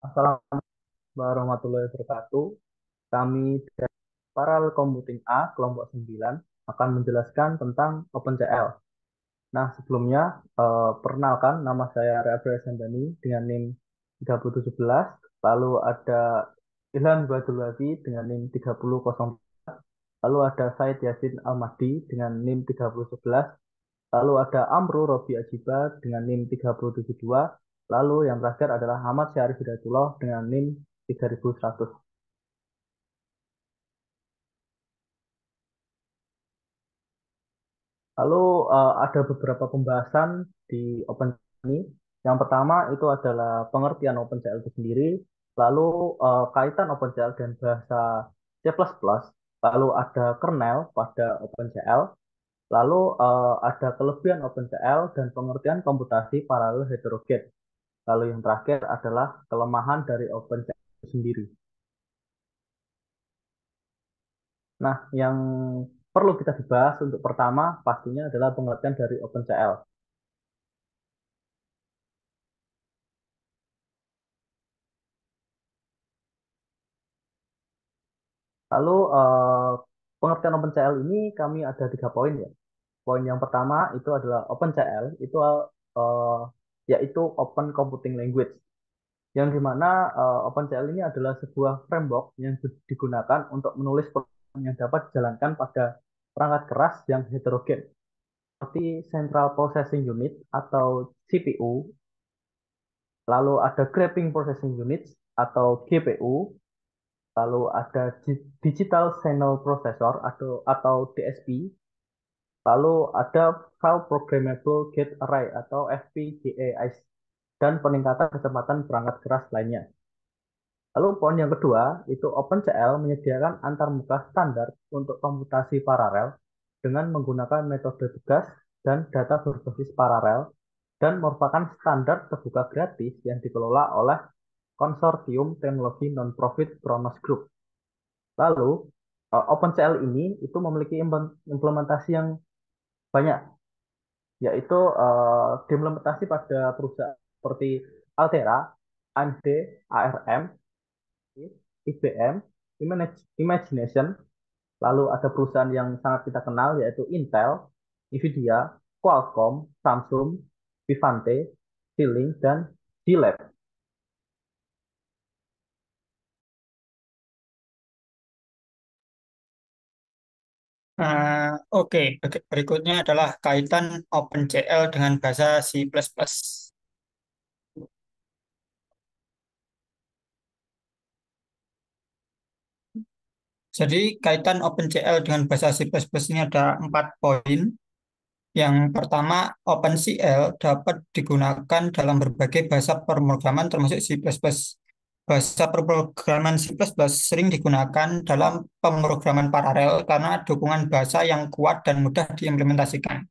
Assalamualaikum warahmatullahi wabarakatuh. Kami dari Paralel Computing A, kelompok 9, akan menjelaskan tentang OpenCL. Nah, sebelumnya, perkenalkan nama saya Rea Sandani dengan NIM 3017, lalu ada Ilham Badulwazi dengan NIM 3004, lalu ada Said Yasin Almadi dengan NIM 3011, lalu ada Amru Robi Ajiba dengan NIM 3072, lalu yang terakhir adalah Ahmad Syarif Hidayatullah dengan NIM 3100. Lalu ada beberapa pembahasan di OpenCL ini. Yang pertama itu adalah pengertian OpenCL itu sendiri, lalu kaitan OpenCL dan bahasa C++, lalu ada kernel pada OpenCL, lalu ada kelebihan OpenCL dan pengertian komputasi paralel heterogen. Lalu yang terakhir adalah kelemahan dari OpenCL itu sendiri. Nah, yang perlu kita dibahas untuk pertama pastinya adalah pengertian dari OpenCL. Lalu pengertian OpenCL ini kami ada 3 poin ya. Poin yang pertama itu adalah OpenCL itu eh, yaitu Open Computing Language, yang dimana OpenCL ini adalah sebuah framework yang digunakan untuk menulis program yang dapat dijalankan pada perangkat keras yang heterogen seperti Central Processing Unit atau CPU, lalu ada Graphing Processing Unit atau GPU, lalu ada Digital Signal Processor atau DSP, lalu ada File Programmable Gate Array atau FPGA, dan peningkatan kecepatan perangkat keras lainnya. Lalu poin yang kedua, itu OpenCL menyediakan antarmuka standar untuk komputasi paralel dengan menggunakan metode tugas dan data berbasis paralel, dan merupakan standar terbuka gratis yang dikelola oleh Konsorsium Teknologi Non-Profit Kronos Group. Lalu, OpenCL ini itu memiliki implementasi yang banyak, yaitu diimplementasi pada perusahaan seperti Altera, AMD, ARM, IBM, Imagination, lalu ada perusahaan yang sangat kita kenal yaitu Intel, Nvidia, Qualcomm, Samsung, Vivante, Xilinx, dan G-Lab. Oke, berikutnya adalah kaitan OpenCL dengan bahasa C++. Jadi, kaitan OpenCL dengan bahasa C++ ini ada 4 poin. Yang pertama, OpenCL dapat digunakan dalam berbagai bahasa pemrograman termasuk C++. Bahasa pemrograman C++ sering digunakan dalam pemrograman paralel karena dukungan bahasa yang kuat dan mudah diimplementasikan.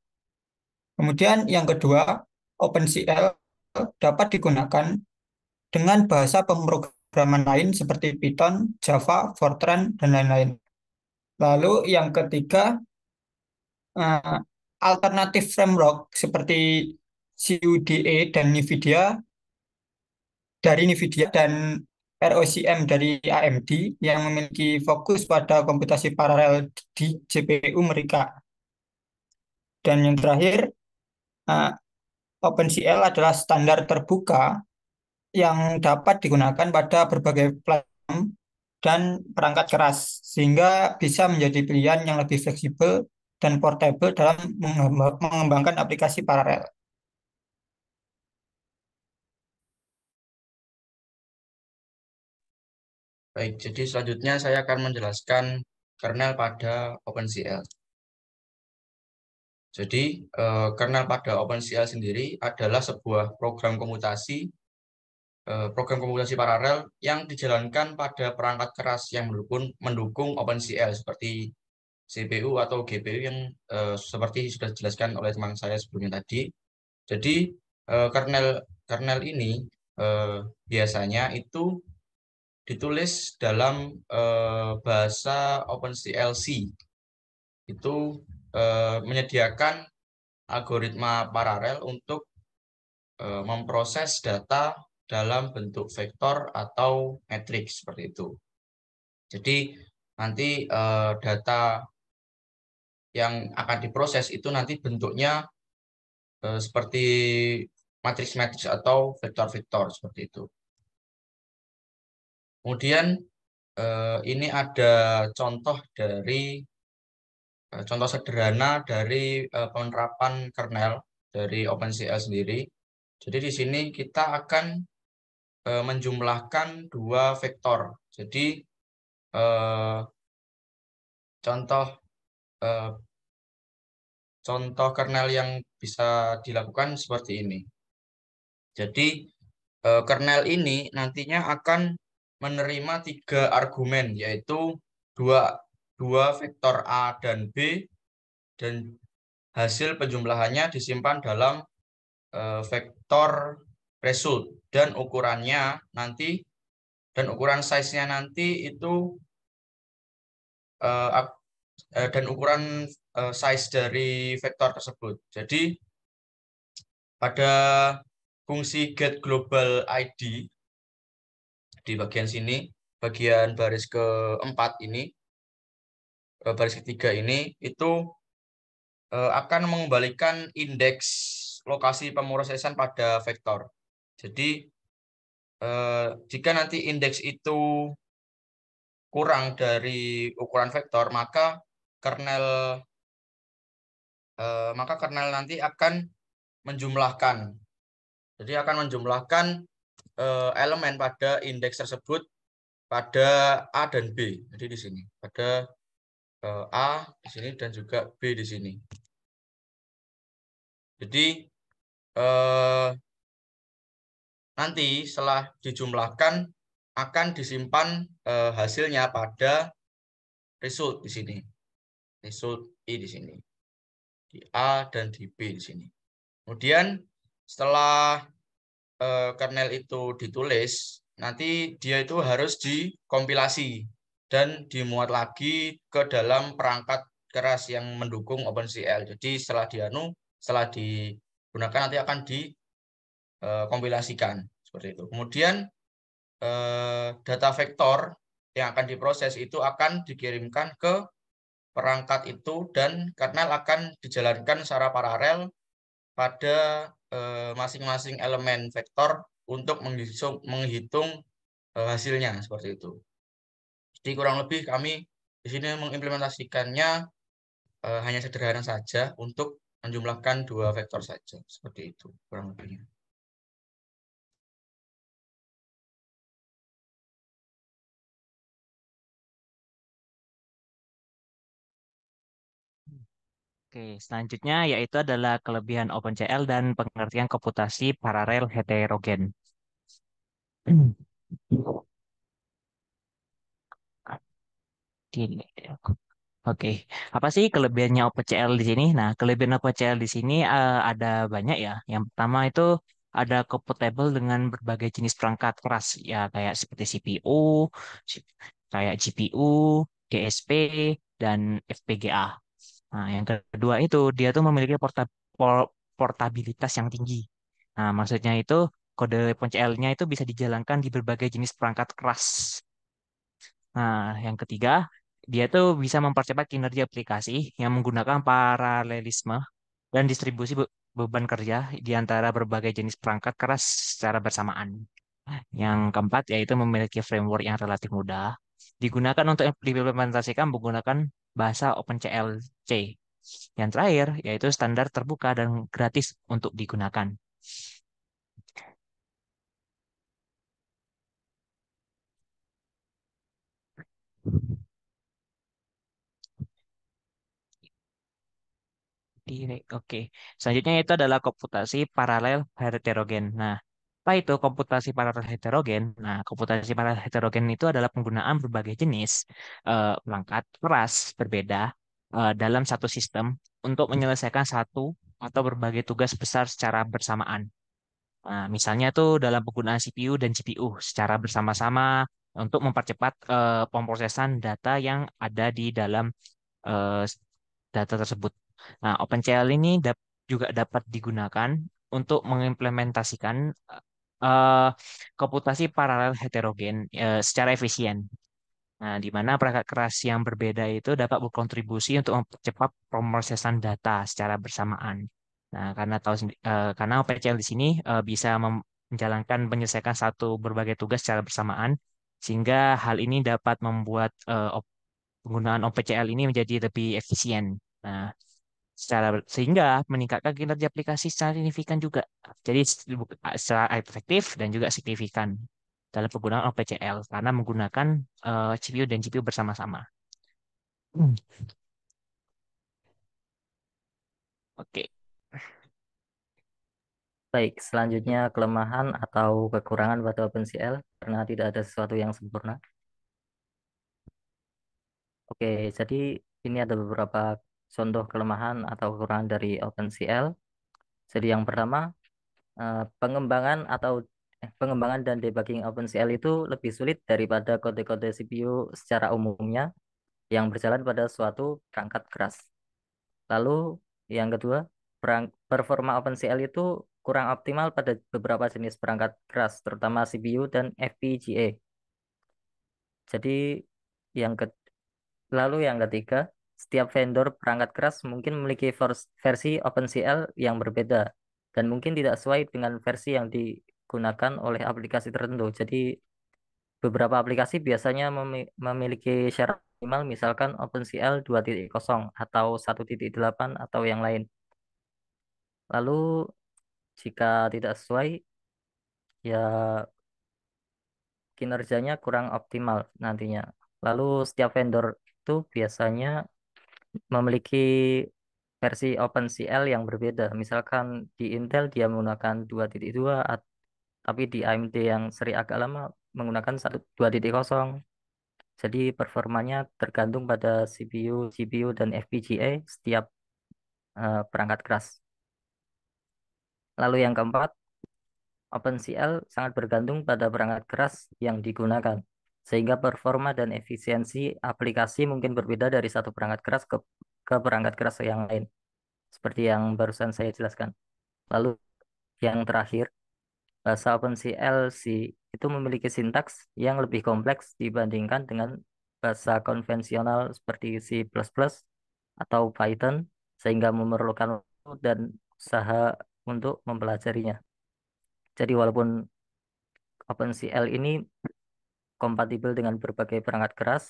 Kemudian yang kedua, OpenCL dapat digunakan dengan bahasa pemrograman lain seperti Python, Java, Fortran, dan lain-lain. Lalu yang ketiga, eh, alternatif framework seperti CUDA dan NVIDIA dan ROCm dari AMD yang memiliki fokus pada komputasi paralel di GPU mereka. Dan yang terakhir, eh, OpenCL adalah standar terbuka yang dapat digunakan pada berbagai platform dan perangkat keras, sehingga bisa menjadi pilihan yang lebih fleksibel dan portable dalam mengembangkan aplikasi paralel. Baik, jadi selanjutnya saya akan menjelaskan kernel pada OpenCL. Jadi, kernel pada OpenCL sendiri adalah sebuah program komputasi paralel yang dijalankan pada perangkat keras yang mendukung OpenCL seperti CPU atau GPU yang seperti sudah dijelaskan oleh teman saya sebelumnya tadi. Jadi, kernel kernel ini biasanya itu ditulis dalam bahasa OpenCL C. Itu menyediakan algoritma paralel untuk memproses data dalam bentuk vektor atau matriks seperti itu. Jadi nanti data yang akan diproses itu nanti bentuknya seperti matriks-matriks atau vektor-vektor seperti itu. Kemudian ini ada contoh contoh sederhana dari penerapan kernel dari OpenCL sendiri. Jadi di sini kita akan menjumlahkan dua vektor. Jadi contoh eh, contoh kernel yang bisa dilakukan seperti ini. Jadi kernel ini nantinya akan menerima 3 argumen, yaitu dua vektor A dan B, dan hasil penjumlahannya disimpan dalam vektor result, dan ukuran size-nya nanti itu dan ukuran size dari vektor tersebut. Jadi pada fungsi get global ID di bagian sini, bagian baris keempat ini, baris ketiga ini, itu akan mengembalikan indeks lokasi pemrosesan pada vektor. Jadi jika nanti indeks itu kurang dari ukuran vektor, kernel maka kernel nanti akan menjumlahkan. Jadi akan menjumlahkan elemen pada indeks tersebut pada A dan B. Jadi di sini pada A di sini dan juga B di sini. Jadi nanti setelah dijumlahkan akan disimpan hasilnya pada result di sini. Result I di sini. Di A dan di B di sini. Kemudian setelah kernel itu ditulis, nanti dia itu harus dikompilasi dan dimuat lagi ke dalam perangkat keras yang mendukung OpenCL. Jadi setelah digunakan nanti akan dikompilasikan seperti itu. Kemudian data vektor yang akan diproses itu akan dikirimkan ke perangkat itu, dan kernel akan dijalankan secara paralel pada masing-masing elemen vektor untuk menghitung hasilnya seperti itu. Jadi kurang lebih kami di sini mengimplementasikannya hanya sederhana saja untuk menjumlahkan dua vektor saja seperti itu kurang lebihnya. Oke, selanjutnya yaitu adalah kelebihan OpenCL dan pengertian komputasi paralel heterogen. Gini. Oke, apa sih kelebihannya OpenCL di sini? Nah, kelebihan OpenCL di sini ada banyak ya. Yang pertama itu ada compatible dengan berbagai jenis perangkat keras ya, kayak seperti CPU, si- kayak GPU, DSP, dan FPGA. Nah, yang kedua itu dia tuh memiliki portabilitas yang tinggi. Nah, maksudnya itu kode OpenCL-nya itu bisa dijalankan di berbagai jenis perangkat keras. Nah, yang ketiga, dia tuh bisa mempercepat kinerja aplikasi yang menggunakan paralelisme dan distribusi beban kerja di antara berbagai jenis perangkat keras secara bersamaan. Yang keempat, yaitu memiliki framework yang relatif mudah, digunakan untuk diimplementasikan menggunakan bahasa OpenCL-C. Yang terakhir, yaitu standar terbuka dan gratis untuk digunakan. Direct, oke. Selanjutnya itu adalah komputasi paralel heterogen. Nah, apa itu komputasi paralel heterogen? Nah, komputasi paralel heterogen itu adalah penggunaan berbagai jenis perangkat keras berbeda dalam satu sistem untuk menyelesaikan satu atau berbagai tugas besar secara bersamaan. Nah, misalnya tuh dalam penggunaan CPU dan GPU secara bersama-sama untuk mempercepat pemrosesan data yang ada di dalam eh, data tersebut. Nah, OpenCL ini juga dapat digunakan untuk mengimplementasikan eh, komputasi paralel heterogen secara efisien. Nah, di mana perangkat keras yang berbeda itu dapat berkontribusi untuk mempercepat pemrosesan data secara bersamaan. Nah, karena OpenCL di sini bisa menjalankan menyelesaikan satu berbagai tugas secara bersamaan, sehingga hal ini dapat membuat penggunaan OpenCL ini menjadi lebih efisien. Nah, sehingga meningkatkan kinerja aplikasi secara signifikan juga. Jadi secara efektif dan juga signifikan dalam penggunaan OPCL karena menggunakan CPU dan GPU bersama-sama. Hmm. Oke. Baik, selanjutnya kelemahan atau kekurangan pada OpenCL karena tidak ada sesuatu yang sempurna. Oke, jadi ini ada beberapa contoh kelemahan atau kekurangan dari OpenCL. Jadi yang pertama, pengembangan dan debugging OpenCL itu lebih sulit daripada kode-kode CPU secara umumnya yang berjalan pada suatu perangkat keras. Lalu yang kedua, performa OpenCL itu kurang optimal pada beberapa jenis perangkat keras, terutama CPU dan FPGA. Jadi yang ke lalu yang ketiga, setiap vendor perangkat keras mungkin memiliki versi OpenCL yang berbeda dan mungkin tidak sesuai dengan versi yang digunakan oleh aplikasi tertentu. Jadi beberapa aplikasi biasanya memiliki syarat minimal misalkan OpenCL 2.0 atau 1.8 atau yang lain. Lalu jika tidak sesuai, ya kinerjanya kurang optimal nantinya. Lalu setiap vendor itu biasanya memiliki versi OpenCL yang berbeda. Misalkan di Intel dia menggunakan 2.2, tapi di AMD yang seri agak lama menggunakan 2.0. Jadi performanya tergantung pada CPU, GPU, dan FPGA setiap perangkat keras. Lalu yang keempat, OpenCL sangat bergantung pada perangkat keras yang digunakan, sehingga performa dan efisiensi aplikasi mungkin berbeda dari satu perangkat keras ke perangkat keras yang lain, seperti yang barusan saya jelaskan. Lalu yang terakhir, bahasa OpenCL itu memiliki sintaks yang lebih kompleks dibandingkan dengan bahasa konvensional seperti C++ atau Python, sehingga memerlukan waktu dan usaha untuk mempelajarinya. Jadi walaupun OpenCL ini kompatibel dengan berbagai perangkat keras,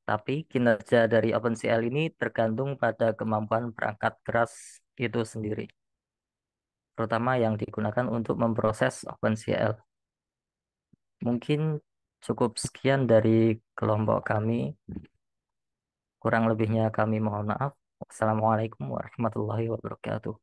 tapi kinerja dari OpenCL ini tergantung pada kemampuan perangkat keras itu sendiri, terutama yang digunakan untuk memproses OpenCL. Mungkin cukup sekian dari kelompok kami. Kurang lebihnya kami mohon maaf. Wassalamualaikum warahmatullahi wabarakatuh.